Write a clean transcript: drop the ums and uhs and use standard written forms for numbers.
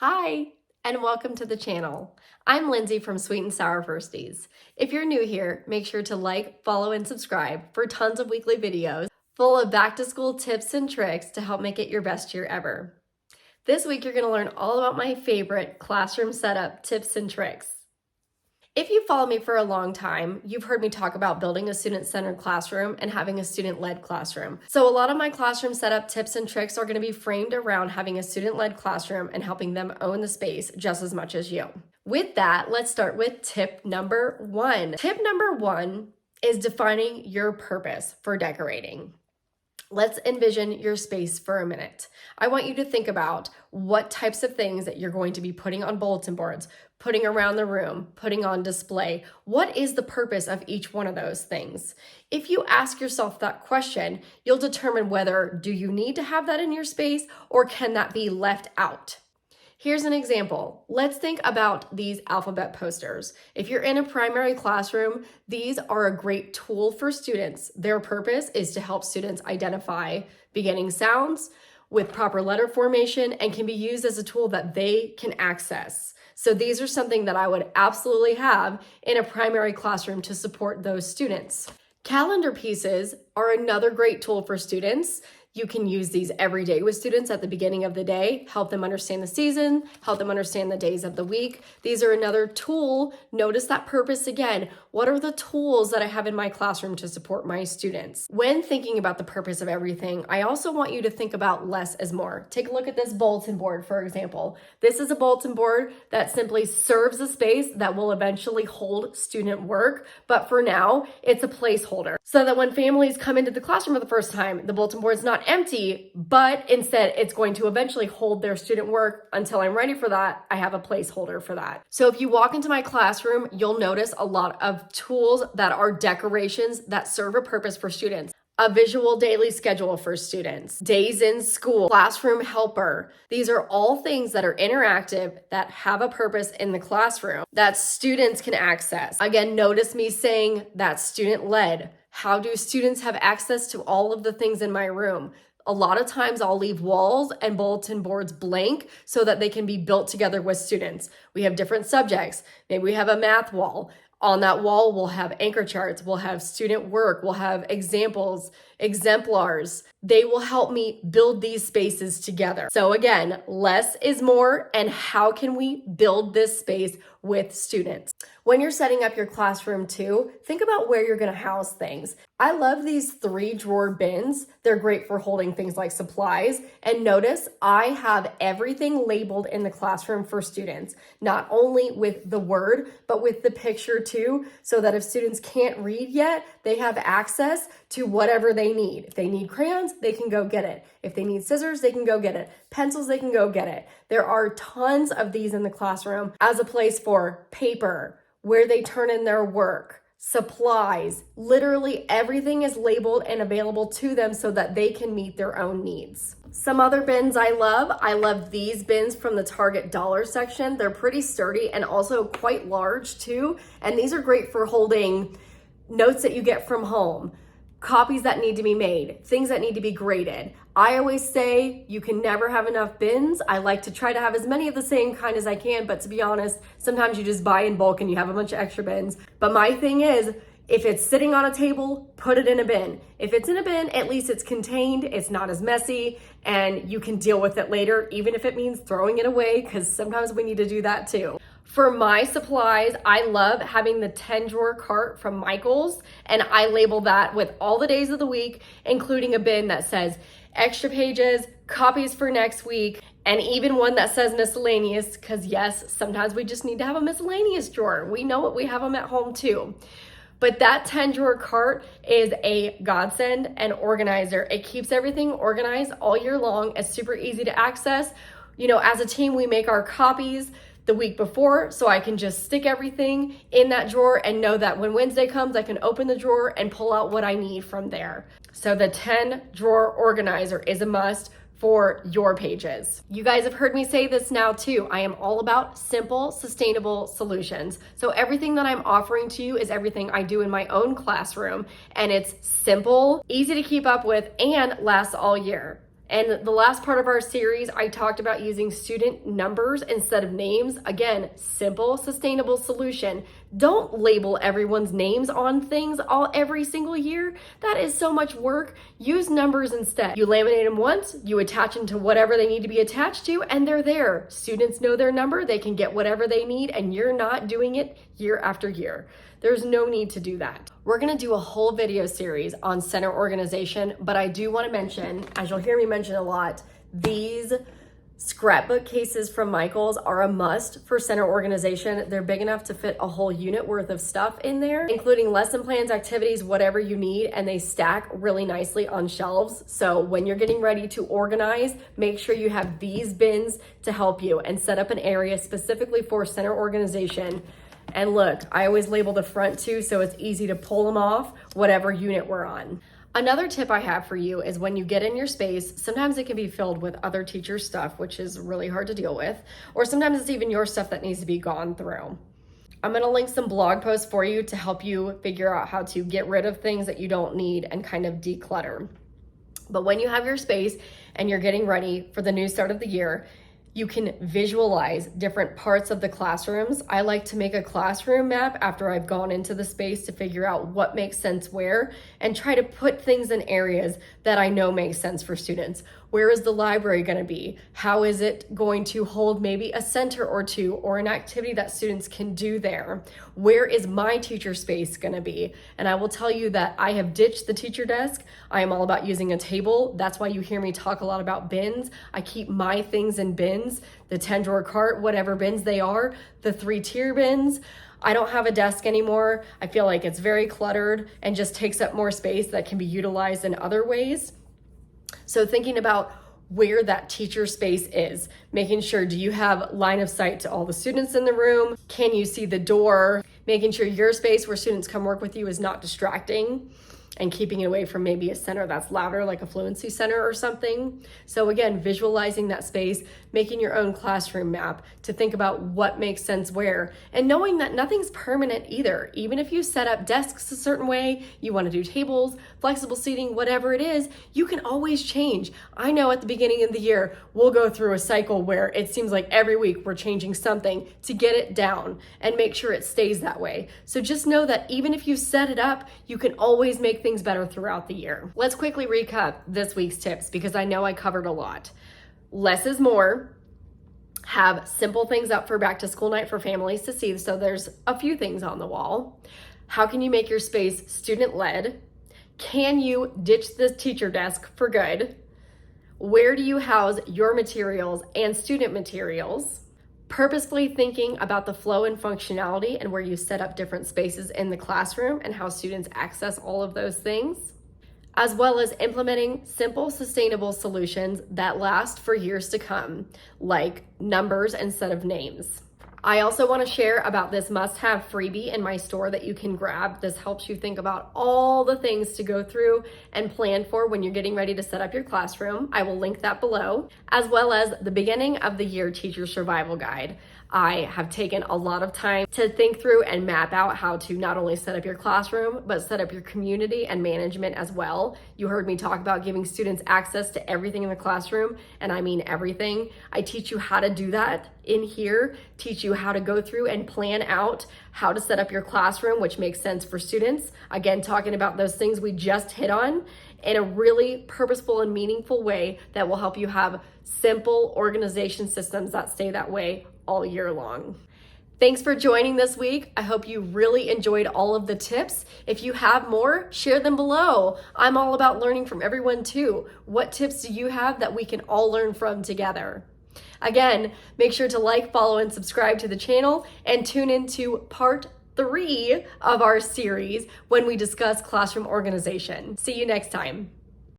Hi, and welcome to the channel. I'm Lindsay from Sweet and Sour Firsties. If you're new here, make sure to like, follow, and subscribe for tons of weekly videos full of back-to-school tips and tricks to help make it your best year ever. This week, you're going to learn all about my favorite classroom setup tips and tricks. If you follow me for a long time, you've heard me talk about building a student-centered classroom and having a student-led classroom. So a lot of my classroom setup tips and tricks are going to be framed around having a student-led classroom and helping them own the space just as much as you. With that, let's start with tip number 1. Tip number 1 is defining your purpose for decorating. Let's envision your space for a minute. I want you to think about what types of things that you're going to be putting on bulletin boards, putting around the room, putting on display. What is the purpose of each one of those things? If you ask yourself that question, you'll determine whether do you need to have that in your space or can that be left out? Here's an example. Let's think about these alphabet posters. If you're in a primary classroom, these are a great tool for students. Their purpose is to help students identify beginning sounds with proper letter formation and can be used as a tool that they can access. So these are something that I would absolutely have in a primary classroom to support those students. Calendar pieces are another great tool for students. You can use these every day with students at the beginning of the day, help them understand the season, help them understand the days of the week. These are another tool. Notice that purpose again. What are the tools that I have in my classroom to support my students? When thinking about the purpose of everything, I also want you to think about less is more. Take a look at this bulletin board, for example. This is a bulletin board that simply serves a space that will eventually hold student work, but for now, it's a placeholder. So that when families come into the classroom for the first time, the bulletin board is not empty, but instead it's going to eventually hold their student work until I'm ready for that. I have a placeholder for that. So if you walk into my classroom, you'll notice a lot of tools that are decorations that serve a purpose for students. A visual daily schedule for students, days in school, classroom helper. These are all things that are interactive, that have a purpose in the classroom that students can access. Again, notice me saying that's student-led. How do students have access to all of the things in my room? A lot of times I'll leave walls and bulletin boards blank so that they can be built together with students. We have different subjects. Maybe we have a math wall. On that wall, we'll have anchor charts, we'll have student work, we'll have examples, exemplars. They will help me build these spaces together. So again, less is more, and how can we build this space with students? When you're setting up your classroom too, think about where you're gonna house things. I love these 3-drawer bins. They're great for holding things like supplies. And notice I have everything labeled in the classroom for students, not only with the word, but with the picture too, so that if students can't read yet, they have access to whatever they need. If they need crayons, they can go get it. If they need scissors, they can go get it. Pencils, they can go get it. There are tons of these in the classroom as a place for paper, where they turn in their work, supplies. Literally everything is labeled and available to them so that they can meet their own needs. Some other bins I love these bins from the Target dollar section. They're pretty sturdy and also quite large too. And these are great for holding notes that you get from home, copies that need to be made, things that need to be graded. I always say you can never have enough bins. I like to try to have as many of the same kind as I can, but to be honest, sometimes you just buy in bulk and you have a bunch of extra bins. But my thing is, if it's sitting on a table, put it in a bin. If it's in a bin, at least it's contained, it's not as messy, and you can deal with it later, even if it means throwing it away, because sometimes we need to do that too. For my supplies, I love having the 10-drawer cart from Michael's, and I label that with all the days of the week, including a bin that says extra pages, copies for next week, and even one that says miscellaneous, because yes, sometimes we just need to have a miscellaneous drawer. We know it, we have them at home too. But that 10-drawer cart is a godsend and organizer. It keeps everything organized all year long. It's super easy to access. You know, as a team, we make our copies the week before, so I can just stick everything in that drawer and know that when Wednesday comes, I can open the drawer and pull out what I need from there. So the 10-drawer organizer is a must for your pages. You guys have heard me say this now too. I am all about simple, sustainable solutions. So everything that I'm offering to you is everything I do in my own classroom, and it's simple, easy to keep up with, and lasts all year. And the last part of our series, I talked about using student numbers instead of names. Again, simple, sustainable solution. Don't label everyone's names on things every single year. That is so much work. Use numbers instead. You laminate them once, you attach them to whatever they need to be attached to, and they're there. Students know their number, they can get whatever they need, and you're not doing it year after year. There's no need to do that. We're gonna do a whole video series on center organization, but I do wanna mention, as you'll hear me mention a lot, these scrapbook cases from Michaels are a must for center organization. They're big enough to fit a whole unit worth of stuff in there, including lesson plans, activities, whatever you need, and they stack really nicely on shelves. So when you're getting ready to organize, make sure you have these bins to help you and set up an area specifically for center organization. And look, I always label the front too, so it's easy to pull them off, whatever unit we're on. Another tip I have for you is when you get in your space, sometimes it can be filled with other teachers' stuff, which is really hard to deal with, or sometimes it's even your stuff that needs to be gone through. I'm gonna link some blog posts for you to help you figure out how to get rid of things that you don't need and kind of declutter. But when you have your space and you're getting ready for the new start of the year, you can visualize different parts of the classrooms. I like to make a classroom map after I've gone into the space to figure out what makes sense where and try to put things in areas that I know make sense for students. Where is the library gonna be? How is it going to hold maybe a center or two or an activity that students can do there? Where is my teacher space gonna be? And I will tell you that I have ditched the teacher desk. I am all about using a table. That's why you hear me talk a lot about bins. I keep my things in bins, the 10-drawer cart, whatever bins they are, the 3-tier bins. I don't have a desk anymore. I feel like it's very cluttered and just takes up more space that can be utilized in other ways. So thinking about where that teacher space is, making sure, do you have line of sight to all the students in the room? Can you see the door? Making sure your space where students come work with you is not distracting and keeping it away from maybe a center that's louder, like a fluency center or something. So again, visualizing that space, making your own classroom map to think about what makes sense where, and knowing that nothing's permanent either. Even if you set up desks a certain way, you want to do tables, flexible seating, whatever it is, you can always change. I know at the beginning of the year, we'll go through a cycle where it seems like every week we're changing something to get it down and make sure it stays that way. So just know that even if you set it up, you can always make things better throughout the year. Let's quickly recap this week's tips because I know I covered a lot. Less is more. Have simple things up for back to school night for families to see. So there's a few things on the wall. How can you make your space student-led? Can you ditch the teacher desk for good? Where do you house your materials and student materials? Purposefully thinking about the flow and functionality and where you set up different spaces in the classroom and how students access all of those things, as well as implementing simple, sustainable solutions that last for years to come, like numbers instead of names. I also want to share about this must-have freebie in my store that you can grab. This helps you think about all the things to go through and plan for when you're getting ready to set up your classroom. I will link that below, as well as the beginning of the year teacher survival guide. I have taken a lot of time to think through and map out how to not only set up your classroom, but set up your community and management as well. You heard me talk about giving students access to everything in the classroom, and I mean everything. I teach you how to do that in here, teach you how to go through and plan out how to set up your classroom, which makes sense for students. Again, talking about those things we just hit on in a really purposeful and meaningful way that will help you have simple organization systems that stay that way all year long. Thanks for joining this week. I hope you really enjoyed all of the tips. If you have more, share them below. I'm all about learning from everyone too. What tips do you have that we can all learn from together? Again, make sure to like, follow, and subscribe to the channel and tune into part 3 of our series when we discuss classroom organization. See you next time.